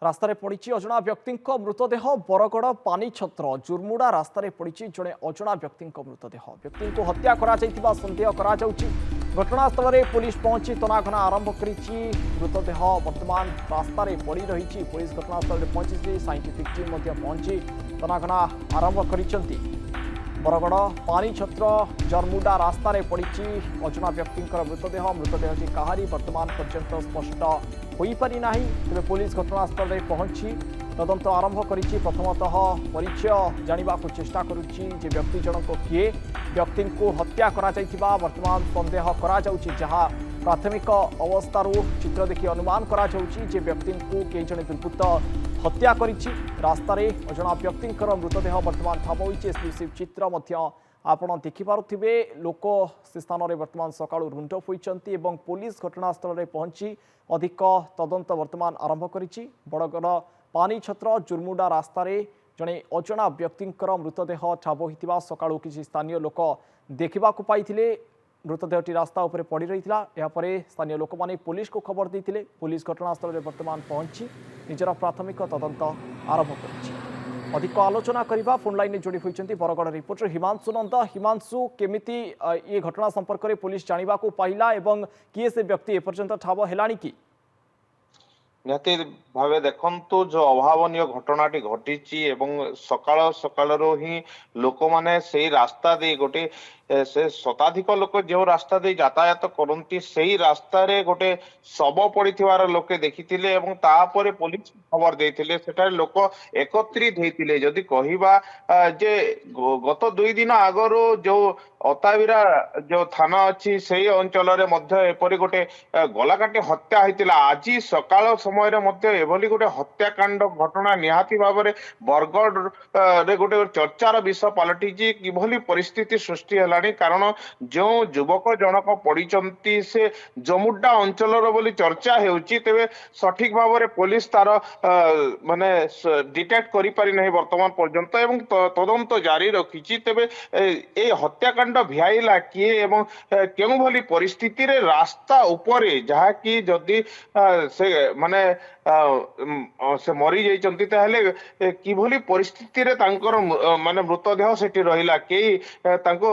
रास्तार पड़ी अजणा व्यक्ति मृतदेह बरगड़ पानी छत्र जुर्मुड़ा रास्तार पड़ी जड़े अजणा व्यक्ति मृतदेह व्यक्ति को हत्या करा सन्देह करा घटनास्थल में पुलिस पहुंची तनाघना आरंभ कर मृतदेह वर्तमान रास्तार पड़ी रही पुलिस घटनास्थल में पहुंची साइंटिफिक टीम पहुंची तनाघना आरंभ कर बरगड़ पानी छत्र जर्मुडा रास्तार पड़ी अजणा व्यक्ति मृतदेहटी कहारी वर्तमान पर्यंत स्पष्ट हो पारि नाही। तेज पुलिस घटनास्थल में पहुंची तदंत आरंभ कर प्रथमतः परिचय जाना चेष्टा करुच्ची व्यक्ति जनक किए व्यक्ति को हत्या करा वर्तमान सन्देह करा जहाँ प्राथमिक अवस्थार चित्र देखि अनुमान करा व्यक्ति को कई जने दुर्बृत्त हत्या करिछि। रास्तार अजणा व्यक्ति मृतदेह वर्तमान ठाब होइछि एक्सक्लूसिव चित्र आपण देखिपे लोक से स्थान में वर्तमान सका रुंड होती पुलिस घटनास्थल में पहुंची अधिक तदंत वर्तमान आरंभ करिछि। बड़गड़ पानी छत्र जुर्मुडा रास्तार जड़े अजणा व्यक्ति मृतदेह ठाब होता सका किसी स्थानीय लोक देखा पाई मृतदेहटी रास्ता उपर पड़ रही है। स्थानीय लोक मैंने पुलिस को खबर देते पुलिस घटनास्थल में वर्तमान पहुंची निजर प्राथमिक तदंत आरंभ कर अधिक आलोचना करने फोन लाइन में जोड़ी होती बरगड़ रिपोर्टर हिमांशु नंद। हिमांशु केमिति ये घटना संपर्क में पुलिस जाना पाइला एवं किए से व्यक्ति एपर्यंत ठाब है कि निहती भावे देखंतु जो अभावनीय घटनाटी घटी सकाल सकाल ही लोक माने से रास्ता दे गोटे से शताधिक लोक जो रास्ता दे यातायात करती से रास्ता रे गोटे शव पड़ीथिवार लोके देखिथिले एवं तापरे पुलिस खबर देथिले सेटारे लोक एकत्रित हेतिले। जदि कहिबा जे गत 2 दिन आगरो जो अताविरा जो थाना अच्छी से अंचल रे मध्य एपरि गोटे गलाकाटी हत्या होइतिला। आज सकाळ समय रे मध्य एभली गोटे हत्याकांड घटना निहाती भाव में बरगढ़ रे गोटे चर्चार विषय पलटि किभली परिस्थिति सृष्टि है कारण जो युवक जनक पड़ी से जमुडा अंचल बोली चर्चा होती तेरे सठिक भाव में पुलिस तार माने डिटेक्ट करि पारि नहीं वर्तमान पर्यंत एवं तदंत जारी रखी तेरे ए हत्याकांड भियाइला किए एवं केउ भली परिस्थिति रे रास्ता उपरे जहा कि जदि से माने से मरी जाइछन्ति ताहले किभली परिस्थिति रे तांकर माने मृतदेह सेठी रहिला के तांको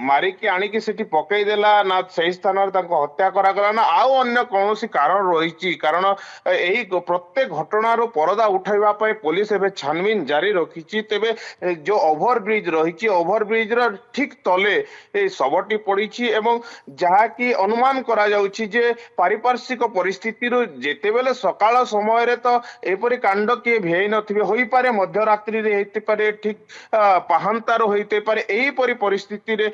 मारिकी आनिकी सेठी पकई देला ना सही स्थान रे तांको हत्या करा गला ना आउ अन्य कोनोसी कारण रहिछि। कारण एही प्रत्येक घटनार परदा उठाइबा पय पुलिस एबे छानबीन जारी रखिछि। तेबे जो ओभर ब्रिज रहिछि ओभर ब्रिज र ठीक तले ए सबटी पड़िछि एवं जहा कि अनुमान करा जाउछि जे पारिपार्श्विक परिस्थिति रो जेतेबेले सकाळ समय रे तो एपरि कांड किए भेई नथिबे होई पारे मध्यरात्रि रे हेते पारे ठीक पाहांतार होइते पारे एही परि परिस्थिति रे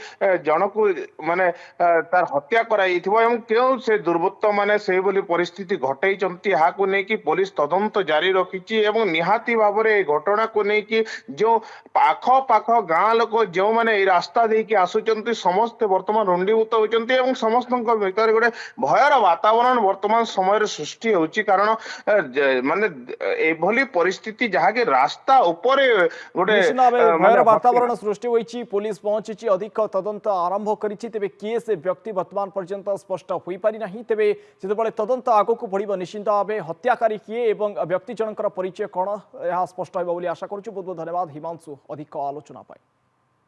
जनकु माने तार हत्या कराइथिबो एवं केउ से दुर्वृत्त माने से बोली परिस्थिति घटैचंती हाकु नै कि पुलिस तदंत जारी रखिछि एवं निहाती भाव रे घटना को नै कि जो पाख पाख गां लोक जो माने ए रास्ता दे कि आसुचंती समस्त वर्तमान रुंडीभूत होचंती एवं समस्तक भीतर गोटे भयर वातावरण वर्तमान समय रे सृष्टि होछि। कारण माने एभली परिस्थिति जहा कि रास्ता ऊपर गोटे भयर वातावरण सृष्टि होइछि पुलिस पहुंची अधिक तदंत आरंभ करिछि। तेबे किए से व्यक्ति वर्तमान पर्यंत स्पष्ट होई पारि नाही। तेबे जेतेबेले तदंत आगो को बढ़िबो निश्चित भावे हत्याकारी किए एवं व्यक्ति जनकर परिचय कोन यह स्पष्ट होइबो बोली आशा करूछु। बहुत बहुत धन्यवाद हिमांशु अधिक आलोचना पाई।